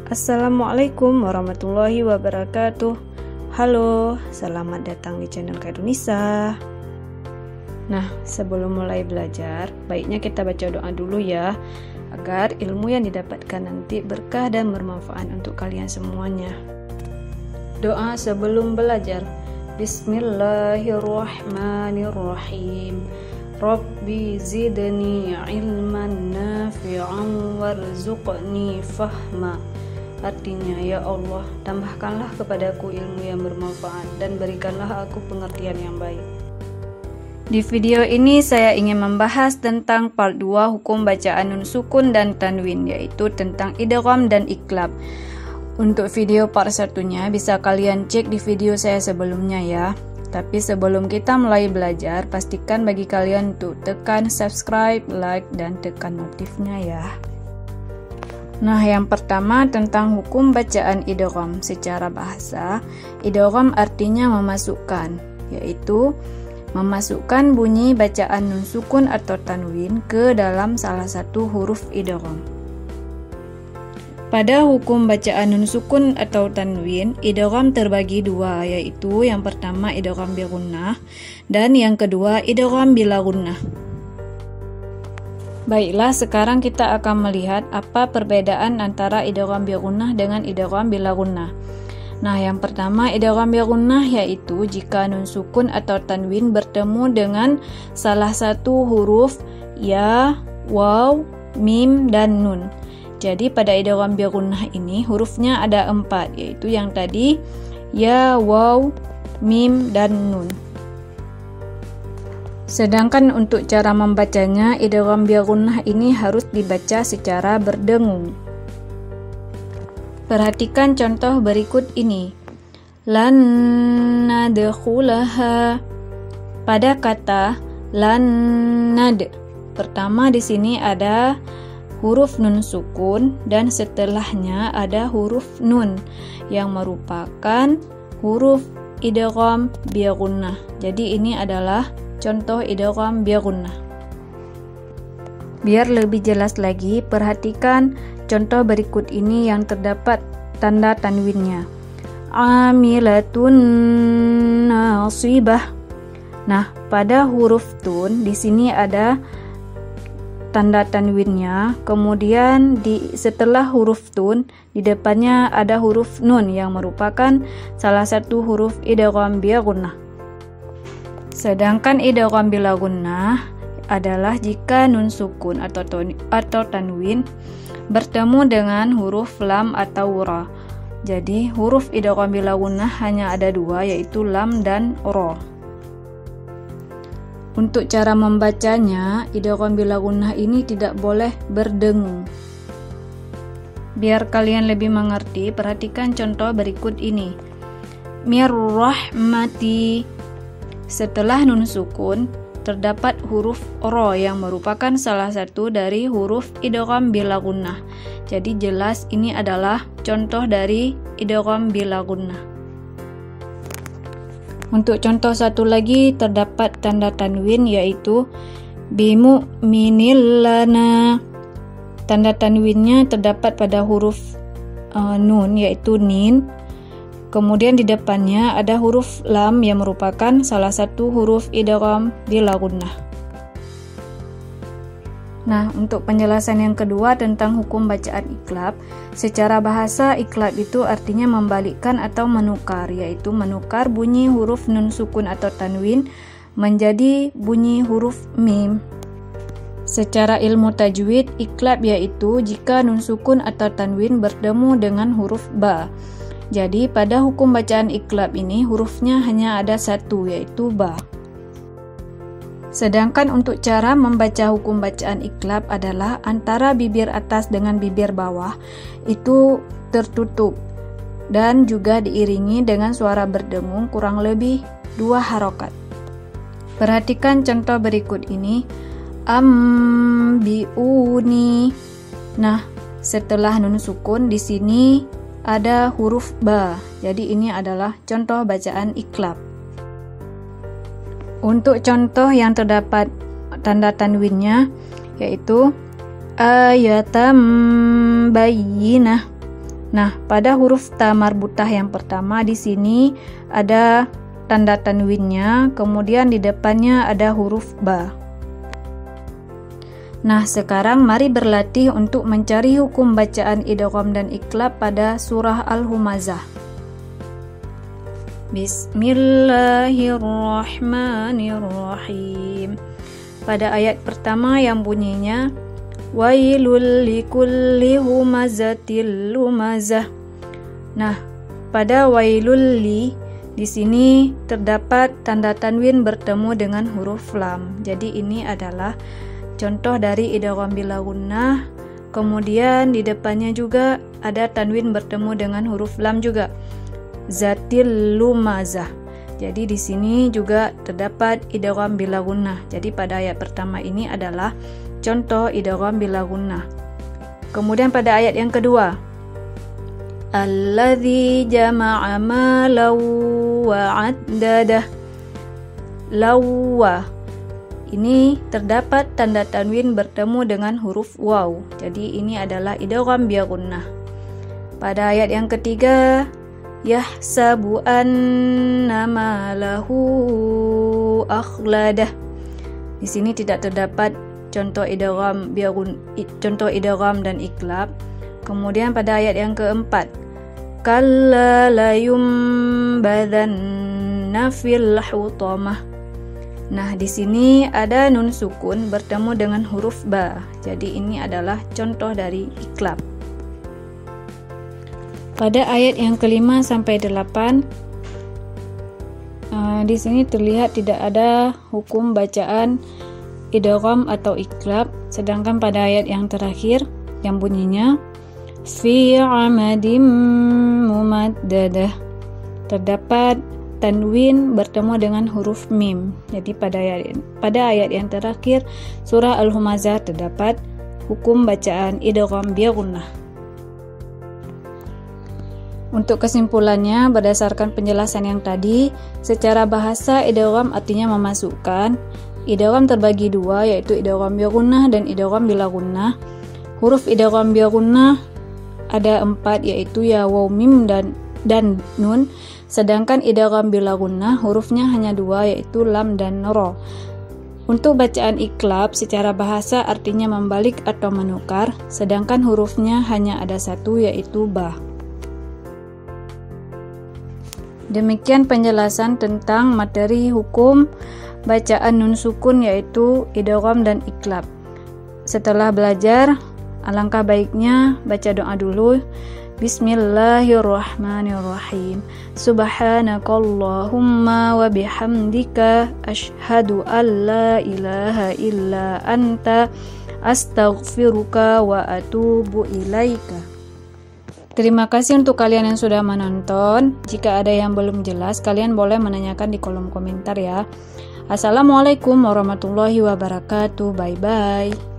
Assalamualaikum warahmatullahi wabarakatuh. Halo, selamat datang di channel Khairunisa. Nah, sebelum mulai belajar, baiknya kita baca doa dulu ya, agar ilmu yang didapatkan nanti berkah dan bermanfaat untuk kalian semuanya. Doa sebelum belajar. Bismillahirrahmanirrahim. Rabbi zidni ilman nafi'an warzuqni fahma. Artinya, ya Allah, tambahkanlah kepadaku ilmu yang bermanfaat dan berikanlah aku pengertian yang baik. Di video ini saya ingin membahas tentang part 2 hukum bacaan nun sukun dan tanwin, yaitu tentang idgham dan iqlab. Untuk video part 1-nya bisa kalian cek di video saya sebelumnya ya. Tapi sebelum kita mulai belajar, pastikan bagi kalian untuk tekan subscribe, like, dan tekan notifnya ya. Nah, yang pertama tentang hukum bacaan idgham. Secara bahasa, idgham artinya memasukkan, yaitu memasukkan bunyi bacaan nun sukun atau tanwin ke dalam salah satu huruf idgham. Pada hukum bacaan nun sukun atau tanwin, idgham terbagi dua, yaitu yang pertama idgham bi gunnah dan yang kedua idgham bila gunnah. Baiklah, sekarang kita akan melihat apa perbedaan antara idgham bi gunnah dengan idgham bila gunnah. Nah, yang pertama idgham bi gunnah yaitu jika nun sukun atau tanwin bertemu dengan salah satu huruf ya, waw, mim, dan nun. Jadi pada idgham bi gunnah ini hurufnya ada 4, yaitu yang tadi ya, waw, mim, dan nun. Sedangkan untuk cara membacanya, idgham bi gunnah ini harus dibaca secara berdengung. Perhatikan contoh berikut ini. Lan nadkhulaha. Pada kata lan nad, pertama di sini ada huruf nun sukun dan setelahnya ada huruf nun yang merupakan huruf idgham bi gunnah. Jadi ini adalah contoh idgham bi gunnah. Biar lebih jelas lagi, perhatikan contoh berikut ini yang terdapat tanda tanwinnya. Amilatun nasibah. Nah, pada huruf tun di sini ada tanda tanwinnya, kemudian setelah huruf tun di depannya ada huruf nun yang merupakan salah satu huruf idgham bi gunnah. Sedangkan idgham bila gunnah adalah jika nun sukun atau tanwin bertemu dengan huruf lam atau ra. Jadi huruf idgham bila gunnah hanya ada 2, yaitu lam dan ra. Untuk cara membacanya, idgham bila gunnah ini tidak boleh berdengung. Biar kalian lebih mengerti, perhatikan contoh berikut ini. Mirrahmati. Setelah nun sukun terdapat huruf ro yang merupakan salah satu dari huruf idgham bila gunnah. Jadi jelas ini adalah contoh dari idgham bila gunnah. Untuk contoh satu lagi terdapat tanda tanwin, yaitu bimu'minil lana. Tanda tanwinnya terdapat pada huruf nun, yaitu nin. Kemudian di depannya ada huruf lam yang merupakan salah satu huruf idgham bila gunnah. Nah, untuk penjelasan yang kedua tentang hukum bacaan iqlab, secara bahasa iqlab itu artinya membalikkan atau menukar, yaitu menukar bunyi huruf nun sukun atau tanwin menjadi bunyi huruf mim. Secara ilmu tajwid, iqlab yaitu jika nun sukun atau tanwin bertemu dengan huruf ba. Jadi pada hukum bacaan iqlab ini hurufnya hanya ada 1, yaitu ba. Sedangkan untuk cara membaca hukum bacaan iqlab adalah antara bibir atas dengan bibir bawah itu tertutup dan juga diiringi dengan suara berdengung kurang lebih 2 harokat. Perhatikan contoh berikut ini. Ambiuni. Nah, setelah nun sukun di sini ada huruf ba. Jadi ini adalah contoh bacaan iqlab. Untuk contoh yang terdapat tanda tanwinnya yaitu ayatam bayyinah. Nah, pada huruf ta marbutah yang pertama di sini ada tanda tanwinnya, kemudian di depannya ada huruf ba. Nah, sekarang mari berlatih untuk mencari hukum bacaan idgham dan iqlab pada surah Al-Humazah. Bismillahirrahmanirrahim. Pada ayat pertama yang bunyinya wailul likulli humazatil lumazah. Nah, pada wailul li di sini terdapat tanda tanwin bertemu dengan huruf lam. Jadi ini adalah contoh dari idgham bila gunnah. Kemudian di depannya juga ada tanwin bertemu dengan huruf lam juga. Zatil lumazah. Jadi di sini juga terdapat idgham bila gunnah. Jadi pada ayat pertama ini adalah contoh idgham bila gunnah. Kemudian pada ayat yang kedua, alladzi jama'a malan wa 'addadah. Lawwa. Ini terdapat tanda tanwin bertemu dengan huruf waw. Jadi ini adalah idgham bi gunnah. Pada ayat yang ketiga, yahsabu anna malahu akhladah. Di sini tidak terdapat contoh idgham dan iqlab. Kemudian pada ayat yang keempat, kalla la yumbadanna fil hutamah. Nah, di sini ada nun sukun bertemu dengan huruf ba. Jadi ini adalah contoh dari iqlab. Pada ayat yang kelima sampai 8, di sini terlihat tidak ada hukum bacaan idgham atau iqlab, sedangkan pada ayat yang terakhir yang bunyinya fi amadim mumaddadah terdapat tanwin bertemu dengan huruf mim. Jadi pada ayat yang terakhir surah Al-Humazah terdapat hukum bacaan idgham bi gunnah. Untuk kesimpulannya, berdasarkan penjelasan yang tadi, secara bahasa idgham artinya memasukkan. Idgham terbagi dua, yaitu idgham bi gunnah dan idgham bila gunnah. Huruf idgham bi gunnah ada 4, yaitu ya, waw, mim dan nun. Sedangkan idgham bila gunnah hurufnya hanya 2, yaitu lam dan ro. Untuk bacaan iqlab secara bahasa artinya membalik atau menukar, sedangkan hurufnya hanya ada 1, yaitu ba. Demikian penjelasan tentang materi hukum bacaan nun sukun, yaitu idgham dan iqlab. Setelah belajar, alangkah baiknya baca doa dulu. Bismillahirrahmanirrahim. Subhanakallahumma wa bihamdika asyhadu an la ilaha illa anta astaghfiruka wa atubu ilaika. Terima kasih untuk kalian yang sudah menonton. Jika ada yang belum jelas, kalian boleh menanyakan di kolom komentar ya. Assalamualaikum warahmatullahi wabarakatuh. Bye bye.